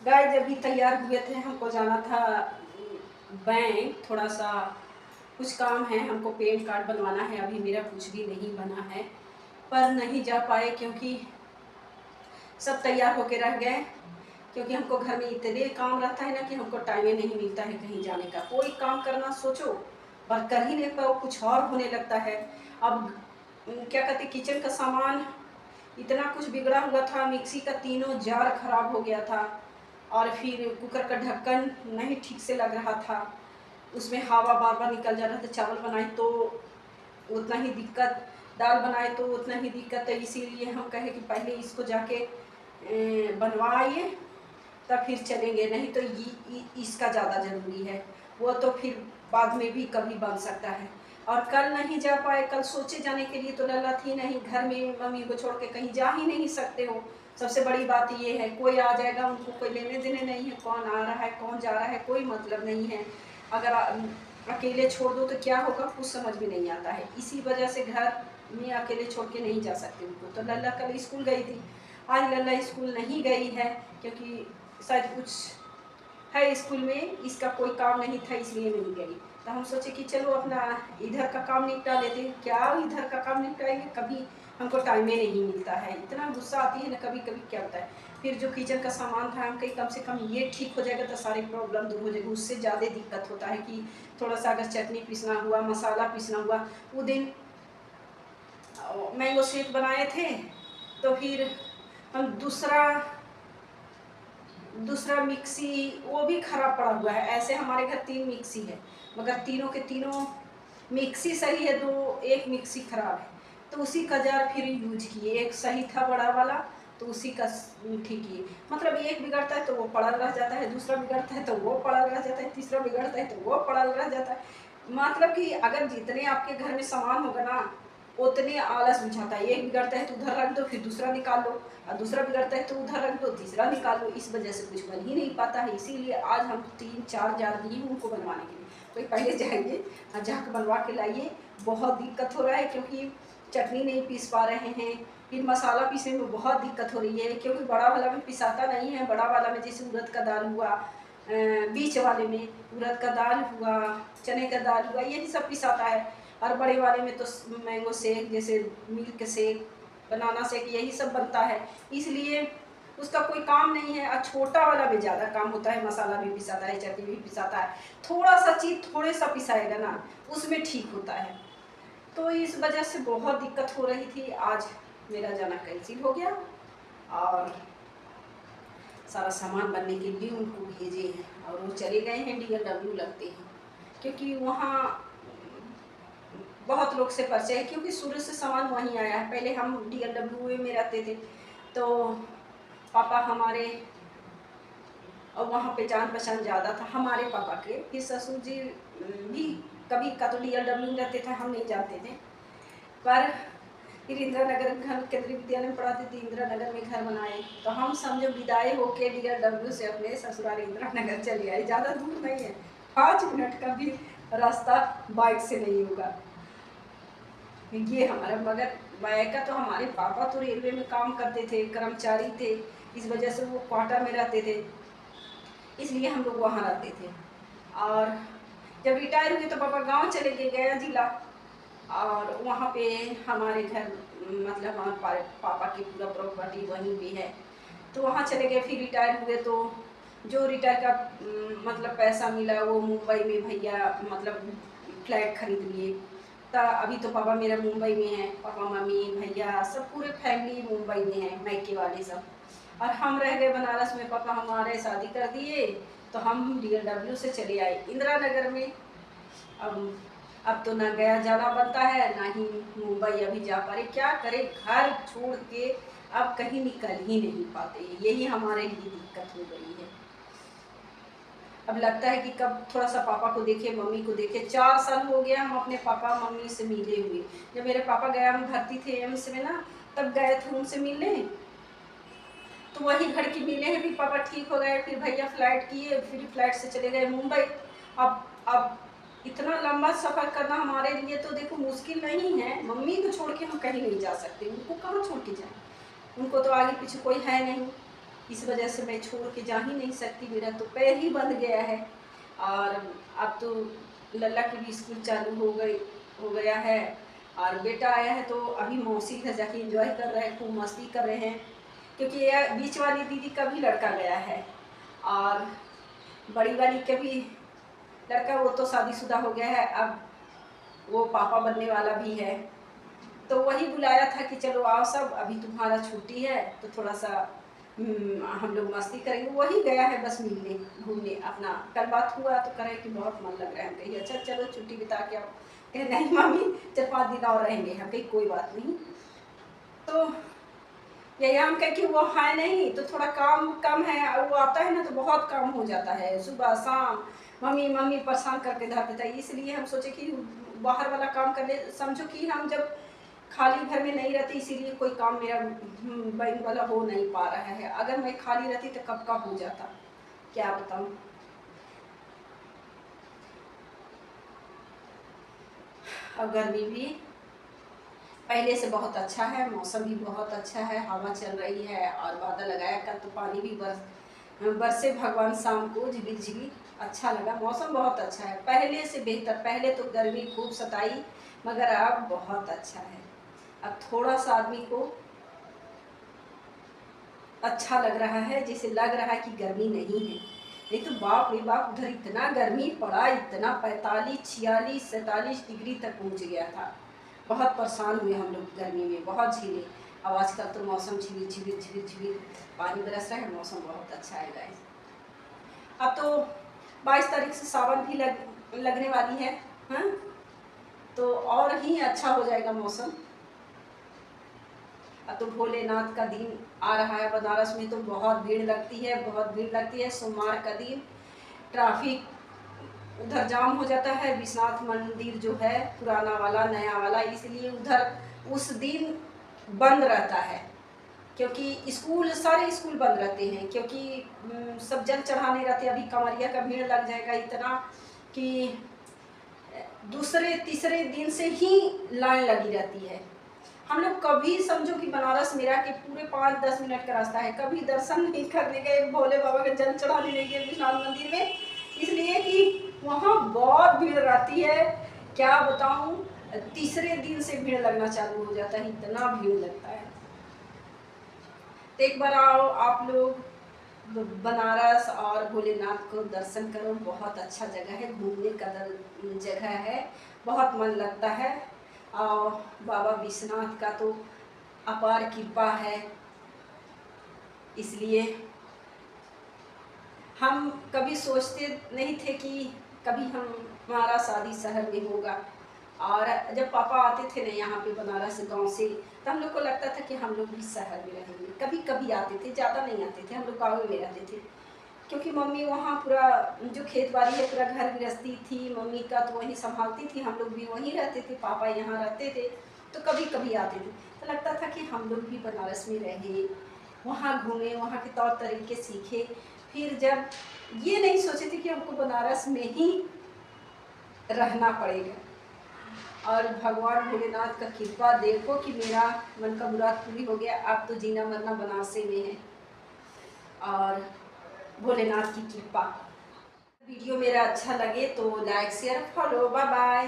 Guys अभी तैयार हुए थे, हमको जाना था बैंक। थोड़ा सा कुछ काम है, हमको पैन कार्ड बनवाना है। अभी मेरा कुछ भी नहीं बना है, पर नहीं जा पाए क्योंकि सब तैयार होके रह गए। क्योंकि हमको घर में इतने काम रहता है ना कि हमको टाइम ही नहीं मिलता है कहीं जाने का। कोई काम करना सोचो पर कर ही नहीं पाओ, कुछ और होने लगता है। अब क्या कहते, किचन का सामान इतना कुछ बिगड़ा हुआ था। मिक्सी का तीनों जार खराब हो गया था, और फिर कुकर का ढक्कन नहीं ठीक से लग रहा था, उसमें हवा बार बार निकल जा रहा था। चावल बनाए तो उतना ही दिक्कत, दाल बनाए तो उतना ही दिक्कत है। इसीलिए हम कहे कि पहले इसको जाके बनवाइए तब फिर चलेंगे, नहीं तो इसका ज़्यादा ज़रूरी है। वो तो फिर बाद में भी कभी बन सकता है। और कल नहीं जा पाए, कल सोचे जाने के लिए तो लल्ला थी नहीं, घर में मम्मी को छोड़ के कहीं जा ही नहीं सकते हो। सबसे बड़ी बात ये है, कोई आ जाएगा उनको कोई लेने देने नहीं है, कौन आ रहा है कौन जा रहा है कोई मतलब नहीं है। अगर अकेले छोड़ दो तो क्या होगा कुछ समझ में नहीं आता है। इसी वजह से घर में अकेले छोड़ के नहीं जा सकते उनको। तो लल्ला कल स्कूल गई थी, आज लल्ला स्कूल नहीं गई है क्योंकि शायद कुछ है स्कूल में, इसका कोई काम नहीं था इसलिए नहीं गई। तो हम सोचे कि चलो अपना इधर का काम निपटा लेते हैं। क्या इधर का काम निपटाएंगे, कभी हमको टाइम ही नहीं मिलता है। इतना गुस्सा आती है ना कभी कभी, क्या होता है फिर जो किचन का सामान था हम कहीं कम से कम ये ठीक हो जाएगा तो सारी प्रॉब्लम दूर हो जाएगी। उससे ज़्यादा दिक्कत होता है कि थोड़ा सा अगर चटनी पीसना हुआ, मसाला पीसना हुआ। वो दिन मैंगो शेक बनाए थे तो फिर हम दूसरा मिक्सी वो भी खराब पड़ा हुआ है। ऐसे हमारे घर 3 मिक्सी है, मगर तीनों के तीनों मिक्सी सही है, एक मिक्सी खराब है। तो उसी का जार फिर यूज किए। एक सही था बड़ा वाला तो उसी का ठीक किए। मतलब एक बिगड़ता है तो वो पड़ा रह जाता है, दूसरा बिगड़ता है तो वो पड़ा रह जाता है, तीसरा बिगड़ता है तो वो पड़ा रह जाता है। मतलब कि अगर जितने आपके घर में सामान होगा ना उतने आलस बुझाता है। एक बिगड़ता है तो उधर रख दो, फिर दूसरा निकाल लो, और दूसरा बिगड़ता है तो उधर रख दो, तीसरा निकाल लो। इस वजह से कुछ बन ही नहीं पाता है। इसीलिए आज हम 3-4 जार दिए उनको बनवाने के लिए। तो पहले जाएंगे और जाकर बनवा के लाइए। बहुत दिक्कत हो रहा है क्योंकि चटनी नहीं पीस पा रहे हैं, फिर मसाला पीसने में बहुत दिक्कत हो रही है क्योंकि बड़ा वाला में पिसाता नहीं है। बड़ा वाला में जैसे उड़द का दाल हुआ, बीच वाले में उड़द का दाल हुआ, चने का दाल हुआ, यही सब पिसाता है। और बड़े वाले में तो मैंगो शेक, जैसे मिल्क शेक, बनाना शेक, यही सब बनता है। इसलिए उसका कोई काम नहीं है। और छोटा वाला में ज़्यादा काम होता है, मसाला भी पिसाता है, चटनी भी पिसाता है। थोड़ा सा चीज़ थोड़े सा पिसाएगा ना उसमें ठीक होता है। तो इस वजह से बहुत दिक्कत हो रही थी। आज मेरा जाना कैंसिल हो गया और सारा सामान बनने के लिए उनको भेजे हैं और वो चले गए हैं। DLW लगते हैं क्योंकि वहाँ बहुत लोग से परिचय है, क्योंकि शुरू से सामान वहीं आया है। पहले हम DLW में रहते थे तो पापा हमारे, और वहाँ पे जान पहचान ज़्यादा था हमारे पापा के। फिर ससुर जी भी कभी का तो DLW में रहते थे, हम नहीं जानते थे। पर फिर इंदिरा नगर में, हम केंद्रीय विद्यालय में पढ़ाते थे, इंदिरा नगर में घर बनाए। तो हम समझो विदाई होके DLW से अपने ससुराल इंदिरा नगर चले आए। ज़्यादा दूर नहीं है, 5 मिनट का भी रास्ता बाइक से नहीं होगा ये हमारा। मगर मायका तो हमारे पापा तो रेलवे में काम करते थे, कर्मचारी थे, इस वजह से वो क्वार्टर में रहते थे, इसलिए हम लोग वहाँ रहते थे। और जब रिटायर हुए तो पापा गांव चले गए, गया जिला, और वहाँ पे हमारे घर मतलब हमारे पापा की पूरा प्रॉपर्टी वहीं भी है, तो वहाँ चले गए। फिर रिटायर हुए तो जो रिटायर का मतलब पैसा मिला वो मुंबई में भैया मतलब फ्लैट खरीद लिए। तो अभी तो पापा मेरा मुंबई में है, पापा मम्मी भैया सब पूरे फैमिली मुंबई में है, मैके वाले सब। और हम रह गए बनारस में। पापा हमारे शादी कर दिए तो हम DLW से चले आए इंदिरा नगर में। अब तो ना गया जाना बनता है ना ही मुंबई अभी जा पा रहे। क्या करें, घर छोड़ के अब कहीं निकल ही नहीं पाते। यही हमारे लिए दिक्कत हो गई है। अब लगता है कि कब थोड़ा सा पापा को देखे, मम्मी को देखे। 4 साल हो गया हम अपने पापा मम्मी से मिले हुए। जब मेरे पापा गया में भर्ती थे एम्स में ना, तब गए थे उनसे मिलने, तो वही घर की मिले हैं। फिर पापा ठीक हो गए, फिर भैया फ्लाइट किए, फिर फ्लाइट से चले गए मुंबई। अब इतना लंबा सफ़र करना हमारे लिए तो देखो मुश्किल नहीं है। मम्मी को छोड़ के हम कहीं नहीं जा सकते, उनको कहाँ छोड़ के जाएं, उनको तो आगे पीछे कोई है नहीं। इस वजह से मैं छोड़ के जा ही नहीं सकती, मेरा तो पैर ही बंध गया है। और अब तो लल्ला की भी स्कूल चालू हो गया है, और बेटा आया है तो अभी मौसी घर जाके एंजॉय कर रहे हैं, खूब मस्ती कर रहे हैं, क्योंकि ये बीच वाली दीदी का भी लड़का गया है, और बड़ी वाली का भी लड़का, वो तो शादीशुदा हो गया है, अब वो पापा बनने वाला भी है। तो वही बुलाया था कि चलो आओ सब, अभी तुम्हारा छुट्टी है तो थोड़ा सा हम लोग मस्ती करेंगे। वही गया है बस मिलने घूमने अपना। कल बात हुआ तो कह रहे कि बहुत मन लग रहा है, हम कही अच्छा चलो छुट्टी बिता के आओ। कहे नहीं मम्मी 4-5 दिन और रहेंगे। हम कही कोई बात नहीं। तो यही हम कहे कि वो है नहीं तो थोड़ा काम कम है, और वो आता है ना तो बहुत काम हो जाता है, सुबह शाम मम्मी मम्मी परेशान करके धर देता है। इसलिए हम सोचे कि बाहर वाला काम कर ले। समझो कि हम जब खाली घर में नहीं रहती, इसीलिए कोई काम मेरा बैंक वाला हो नहीं पा रहा है। अगर मैं खाली रहती तो कब का हो जाता, क्या बताऊं। और गर्मी भी पहले से बहुत अच्छा है, मौसम भी बहुत अच्छा है, हवा चल रही है और बादल लगाया। कल तो पानी भी बरसे भगवान शाम को झिबिर झिबिर, अच्छा लगा। मौसम बहुत अच्छा है, पहले से बेहतर। पहले तो गर्मी खूब सताई, मगर अब बहुत अच्छा है। अब थोड़ा सा आदमी को अच्छा लग रहा है, जैसे लग रहा है कि गर्मी नहीं है। नहीं तो बाप रे बाप, उधर इतना गर्मी पड़ा, इतना 45, 46, 47 डिग्री तक पहुंच गया था। बहुत परेशान हुए हम लोग गर्मी में, बहुत झेले। अब आजकल तो मौसम झिबिर झिबिर झिबिर झिबिर पानी बरस रहा है, मौसम बहुत अच्छा है गाइस। अब तो 22 तारीख से सावन भी लगने वाली है, हाँ, तो और ही अच्छा हो जाएगा मौसम। अब तो भोलेनाथ का दिन आ रहा है, बनारस में तो बहुत भीड़ लगती है, बहुत भीड़ लगती है। सोमवार का दिन ट्रैफिक उधर जाम हो जाता है। विश्वनाथ मंदिर जो है पुराना वाला नया वाला, इसलिए उधर उस दिन बंद रहता है, क्योंकि स्कूल सारे स्कूल बंद रहते हैं, क्योंकि सब जल चढ़ाने रहते हैं। अभी कमरिया का भीड़ लग जाएगा इतना कि दूसरे तीसरे दिन से ही लाइन लगी रहती है। हम लोग कभी समझो कि बनारस मेरा के पूरे 5-10 मिनट का रास्ता है, कभी दर्शन नहीं करने गए, भोले बाबा के जल चढ़ाने नहीं गए विश्वनाथ मंदिर में, इसलिए कि वहाँ बहुत भीड़ रहती है। क्या बताऊँ, तीसरे दिन से भीड़ लगना चालू हो जाता है, इतना भीड़ लगता है। तो एक बार आओ आप लोग बनारस और भोलेनाथ को दर्शन करो, बहुत अच्छा जगह है, घूमने का जगह है, बहुत मन लगता है। और बाबा विश्वनाथ का तो अपार कृपा है, इसलिए हम कभी सोचते नहीं थे कि कभी हमारा शादी शहर में होगा। और जब पापा आते थे ना यहाँ पे बनारस गांव से, तो हम लोग को लगता था कि हम लोग भी शहर में रहेंगे। कभी कभी आते थे, ज़्यादा नहीं आते थे, हम लोग गाँव में रहते थे, क्योंकि मम्मी वहाँ पूरा जो खेत बाड़ी है पूरा घर गृहस्थी थी मम्मी का, तो वहीं संभालती थी। हम लोग भी वहीं रहते थे, पापा यहाँ रहते थे, तो कभी कभी आते थे। तो लगता था कि हम लोग भी बनारस में रहे, वहाँ घूमे, वहाँ के तौर तरीके सीखे। फिर जब ये नहीं सोचे थे कि हमको बनारस में ही रहना पड़ेगा, और भगवान भोलेनाथ का कृपा देखो कि मेरा मन का मुराद पूरी हो गया। अब तो जीना मरना बनारस में है, और भोलेनाथ की कृपा। वीडियो मेरा अच्छा लगे तो like share follow, bye bye.